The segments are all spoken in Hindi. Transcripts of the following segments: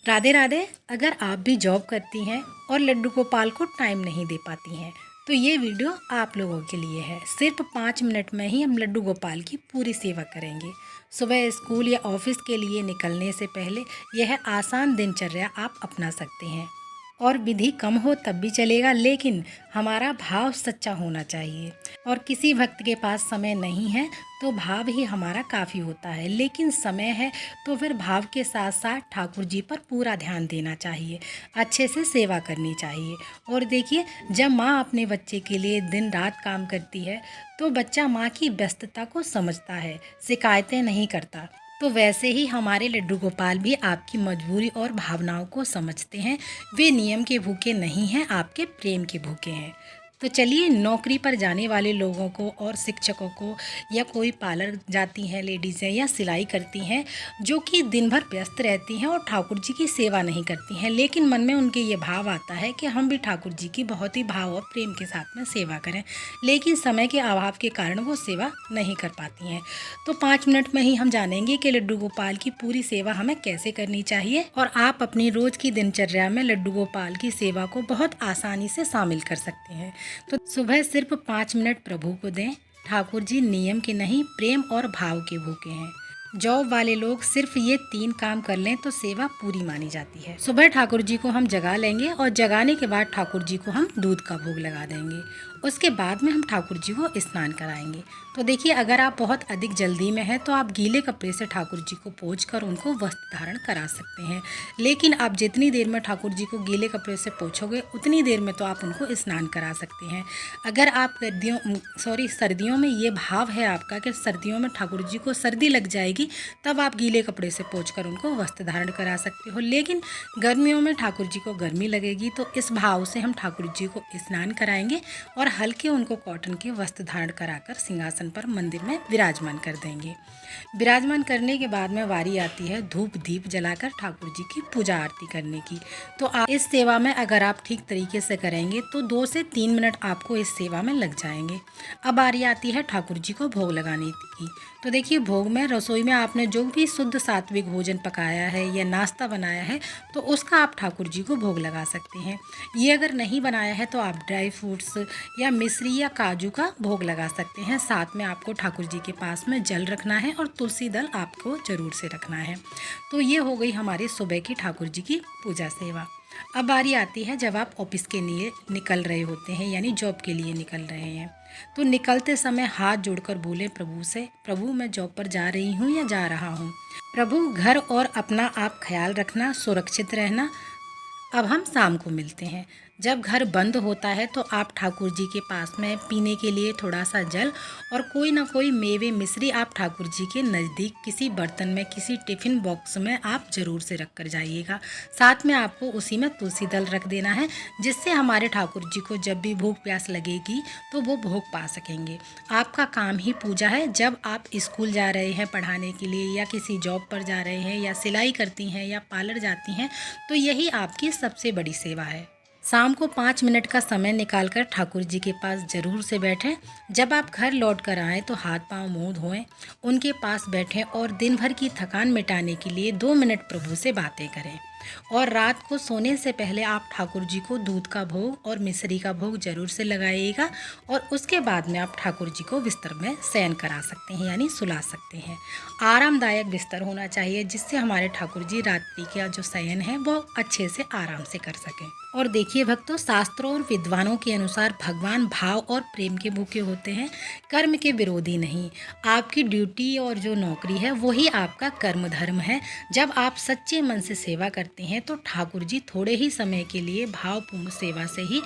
राधे राधे। अगर आप भी जॉब करती हैं और लड्डू गोपाल को टाइम नहीं दे पाती हैं तो ये वीडियो आप लोगों के लिए है। सिर्फ 5 मिनट में ही हम लड्डू गोपाल की पूरी सेवा करेंगे। सुबह स्कूल या ऑफिस के लिए निकलने से पहले यह आसान दिनचर्या आप अपना सकते हैं। और विधि कम हो तब भी चलेगा, लेकिन हमारा भाव सच्चा होना चाहिए। और किसी भक्त के पास समय नहीं है तो भाव ही हमारा काफ़ी होता है, लेकिन समय है तो फिर भाव के साथ साथ ठाकुर जी पर पूरा ध्यान देना चाहिए, अच्छे से सेवा करनी चाहिए। और देखिए, जब माँ अपने बच्चे के लिए दिन रात काम करती है तो बच्चा माँ की व्यस्तता को समझता है, शिकायतें नहीं करता। तो वैसे ही हमारे लड्डू गोपाल भी आपकी मजबूरी और भावनाओं को समझते हैं। वे नियम के भूखे नहीं हैं, आपके प्रेम के भूखे हैं। तो चलिए, नौकरी पर जाने वाले लोगों को और शिक्षकों को, या कोई पार्लर जाती हैं लेडीज़ हैं या सिलाई करती हैं, जो कि दिन भर व्यस्त रहती हैं और ठाकुर जी की सेवा नहीं करती हैं, लेकिन मन में उनके ये भाव आता है कि हम भी ठाकुर जी की बहुत ही भाव और प्रेम के साथ में सेवा करें, लेकिन समय के अभाव के कारण वो सेवा नहीं कर पाती हैं। तो 5 मिनट में ही हम जानेंगे कि लड्डू गोपाल की पूरी सेवा हमें कैसे करनी चाहिए, और आप अपनी रोज की दिनचर्या में लड्डू गोपाल की सेवा को बहुत आसानी से शामिल कर सकते हैं। तो सुबह सिर्फ 5 मिनट प्रभु को दें। ठाकुर जी नियम के नहीं, प्रेम और भाव के भूखे हैं। जॉब वाले लोग सिर्फ ये 3 काम कर लें तो सेवा पूरी मानी जाती है। सुबह ठाकुर जी को हम जगा लेंगे और जगाने के बाद ठाकुर जी को हम दूध का भोग लगा देंगे। उसके बाद में हम ठाकुर जी को स्नान कराएंगे। तो देखिए, अगर आप बहुत अधिक जल्दी में हैं तो आप गीले कपड़े से ठाकुर जी को पोंछ कर उनको वस्त्र धारण करा सकते हैं, लेकिन आप जितनी देर में ठाकुर जी को गीले कपड़े से पोंछोगे उतनी देर में तो आप उनको स्नान करा सकते हैं। अगर आप सर्दियों में ये भाव है आपका कि सर्दियों में ठाकुर जी को सर्दी लग जाएगी, तब आप गीले कपड़े से पोंछ कर उनको वस्त्र धारण करा सकते हो। लेकिन गर्मियों में ठाकुर जी को गर्मी लगेगी, तो इस भाव से हम ठाकुर जी को स्नान कराएंगे और हल्के उनको कॉटन के वस्त्र धारण कराकर सिंहासन पर मंदिर में विराजमान कर देंगे। विराजमान करने के बाद में वारी आती है धूप दीप जलाकर ठाकुर जी की पूजा आरती करने की। तो आप इस सेवा में अगर आप ठीक तरीके से करेंगे तो 2 से 3 मिनट आपको इस सेवा में लग जाएंगे। अब बारी आती है ठाकुर जी को भोग लगाने की। तो देखिए, भोग में रसोई में आपने जो भी शुद्ध सात्विक भोजन पकाया है या नाश्ता बनाया है तो उसका आप ठाकुर जी को भोग लगा सकते हैं। ये अगर नहीं बनाया है तो आप ड्राई फ्रूट्स या मिश्री या काजू का भोग लगा सकते हैं। साथ में आपको ठाकुर जी के पास में जल रखना है और तुलसी दल आपको ज़रूर से रखना है। तो ये हो गई हमारी सुबह की ठाकुर जी की पूजा सेवा। अब बारी आती है जब आप ऑफिस के लिए निकल रहे होते हैं, यानी जॉब के लिए निकल रहे हैं। तो निकलते समय हाथ जोड़कर बोले प्रभु से, प्रभु मैं जॉब पर जा रही हूँ या जा रहा हूँ। प्रभु, घर और अपना आप ख्याल रखना, सुरक्षित रहना। अब हम शाम को मिलते हैं। जब घर बंद होता है तो आप ठाकुर जी के पास में पीने के लिए थोड़ा सा जल और कोई ना कोई मेवे मिश्री आप ठाकुर जी के नज़दीक किसी बर्तन में, किसी टिफ़िन बॉक्स में आप ज़रूर से रख कर जाइएगा। साथ में आपको उसी में तुलसी दल रख देना है, जिससे हमारे ठाकुर जी को जब भी भूख प्यास लगेगी तो वो भोग पा सकेंगे। आपका काम ही पूजा है। जब आप स्कूल जा रहे हैं पढ़ाने के लिए, या किसी जॉब पर जा रहे हैं, या सिलाई करती हैं, या पार्लर जाती हैं, तो यही आपकी सबसे बड़ी सेवा है। शाम को 5 मिनट का समय निकालकर ठाकुर जी के पास ज़रूर से बैठें। जब आप घर लौट कर आएँ तो हाथ पांव मुंह धोएं, उनके पास बैठें और दिन भर की थकान मिटाने के लिए 2 मिनट प्रभु से बातें करें। और रात को सोने से पहले आप ठाकुर जी को दूध का भोग और मिश्री का भोग जरूर से लगाइएगा, और उसके बाद में आप ठाकुर जी को बिस्तर में शयन करा सकते हैं, यानी सुला सकते हैं। आरामदायक बिस्तर होना चाहिए, जिससे हमारे ठाकुर जी रात्रि का जो शयन है वो अच्छे से आराम से कर सकें। और देखिए भक्तों, शास्त्रों और विद्वानों के अनुसार भगवान भाव और प्रेम के भूखे होते हैं, कर्म के विरोधी नहीं। आपकी ड्यूटी और जो नौकरी है वही आपका कर्म धर्म है। जब आप सच्चे मन से सेवा करते हैं तो ठाकुर जी थोड़े ही समय के लिए भावपूर्ण सेवा से ही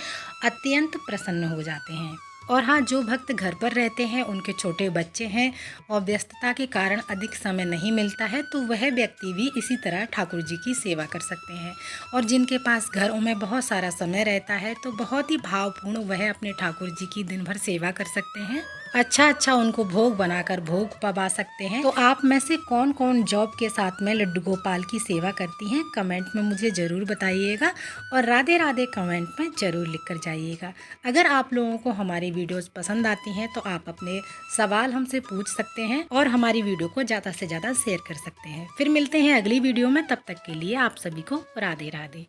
अत्यंत प्रसन्न हो जाते हैं। और हाँ, जो भक्त घर पर रहते हैं, उनके छोटे बच्चे हैं और व्यस्तता के कारण अधिक समय नहीं मिलता है, तो वह व्यक्ति भी इसी तरह ठाकुर जी की सेवा कर सकते हैं। और जिनके पास घरों में बहुत सारा समय रहता है तो बहुत ही भावपूर्ण वह अपने ठाकुर जी की दिन भर सेवा कर सकते हैं। अच्छा अच्छा उनको भोग बनाकर भोग पवा सकते हैं। तो आप में से कौन कौन जॉब के साथ में लड्डू गोपाल की सेवा करती हैं, कमेंट में मुझे ज़रूर बताइएगा और राधे राधे कमेंट में ज़रूर लिख कर जाइएगा। अगर आप लोगों को हमारी वीडियोस पसंद आती हैं तो आप अपने सवाल हमसे पूछ सकते हैं और हमारी वीडियो को ज़्यादा से ज़्यादा शेयर कर सकते हैं। फिर मिलते हैं अगली वीडियो में, तब तक के लिए आप सभी को राधे राधे।